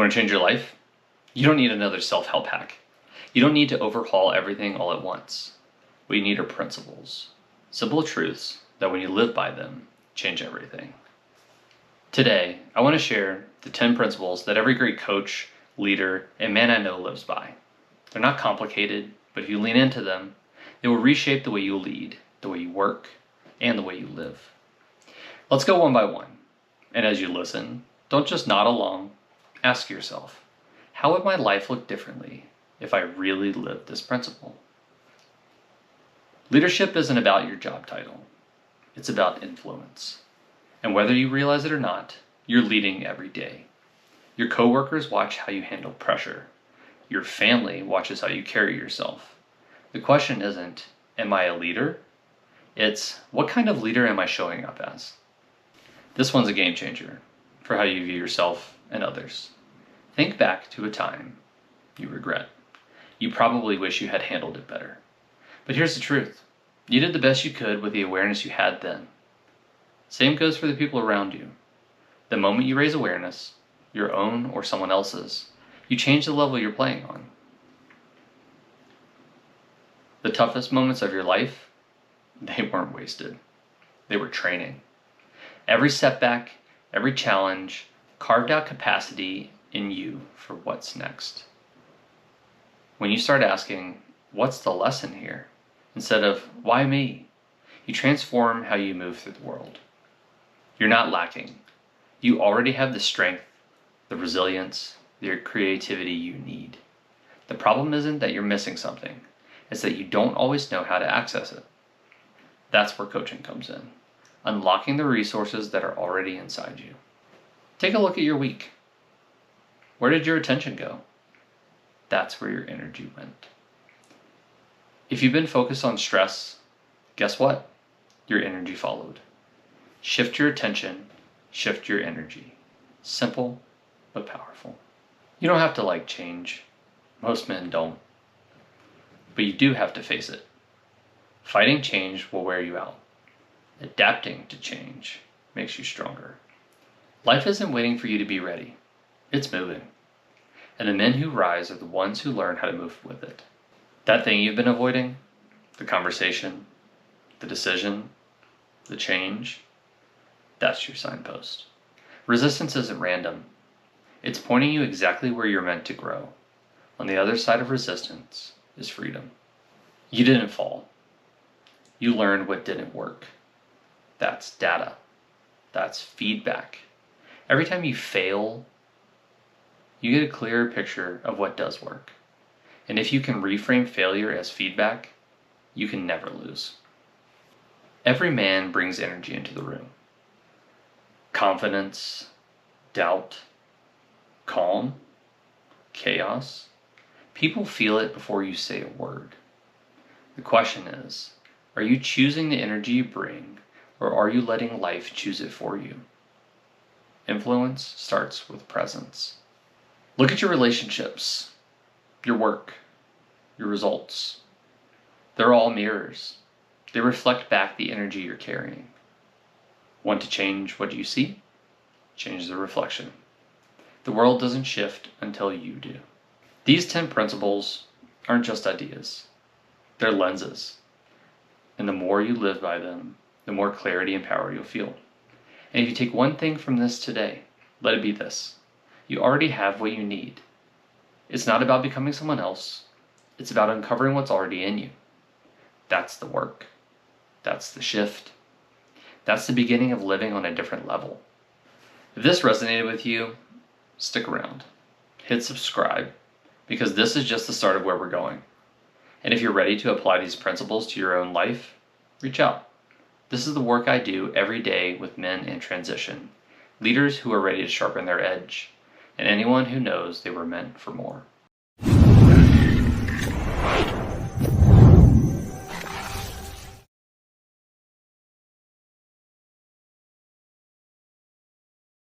want to change your life? You don't need another self-help hack. You don't need to overhaul everything all at once. What you need are principles. Simple truths that when you live by them, change everything. Today, I want to share the 10 principles that every great coach, leader, and man I know lives by. They're not complicated, but if you lean into them, they will reshape the way you lead, the way you work, and the way you live. Let's go one by one. And as you listen, don't just nod along. Ask yourself, how would my life look differently if I really lived this principle? Leadership isn't about your job title. It's about influence. And whether you realize it or not, you're leading every day. Your coworkers watch how you handle pressure. Your family watches how you carry yourself. The question isn't, am I a leader? It's, what kind of leader am I showing up as? This one's a game changer for how you view yourself and others. Think back to a time you regret. You probably wish you had handled it better. But here's the truth. You did the best you could with the awareness you had then. Same goes for the people around you. The moment you raise awareness, your own or someone else's, you change the level you're playing on. The toughest moments of your life, they weren't wasted. They were training. Every setback, every challenge, carved out capacity in you for what's next. When you start asking, what's the lesson here? Instead of, why me? You transform how you move through the world. You're not lacking. You already have the strength, the resilience, the creativity you need. The problem isn't that you're missing something. It's that you don't always know how to access it. That's where coaching comes in. Unlocking the resources that are already inside you. Take a look at your week. Where did your attention go? That's where your energy went. If you've been focused on stress, guess what? Your energy followed. Shift your attention, shift your energy. Simple, but powerful. You don't have to like change. Most men don't. But you do have to face it. Fighting change will wear you out. Adapting to change makes you stronger. Life isn't waiting for you to be ready. It's moving. And the men who rise are the ones who learn how to move with it. That thing you've been avoiding, the conversation, the decision, the change, that's your signpost. Resistance isn't random. It's pointing you exactly where you're meant to grow. On the other side of resistance is freedom. You didn't fall. You learned what didn't work. That's data. That's feedback. Every time you fail, you get a clearer picture of what does work. And if you can reframe failure as feedback, you can never lose. Every man brings energy into the room. Confidence, doubt, calm, chaos. People feel it before you say a word. The question is, are you choosing the energy you bring, or are you letting life choose it for you? Influence starts with presence. Look at your relationships, your work, your results. They're all mirrors. They reflect back the energy you're carrying. Want to change what you see? Change the reflection. The world doesn't shift until you do. These 10 principles aren't just ideas. They're lenses. And the more you live by them, the more clarity and power you'll feel. And if you take one thing from this today, let it be this. You already have what you need. It's not about becoming someone else. It's about uncovering what's already in you. That's the work. That's the shift. That's the beginning of living on a different level. If this resonated with you, stick around. Hit subscribe, because this is just the start of where we're going. And if you're ready to apply these principles to your own life, reach out. This is the work I do every day with men in transition, leaders who are ready to sharpen their edge, and anyone who knows they were meant for more.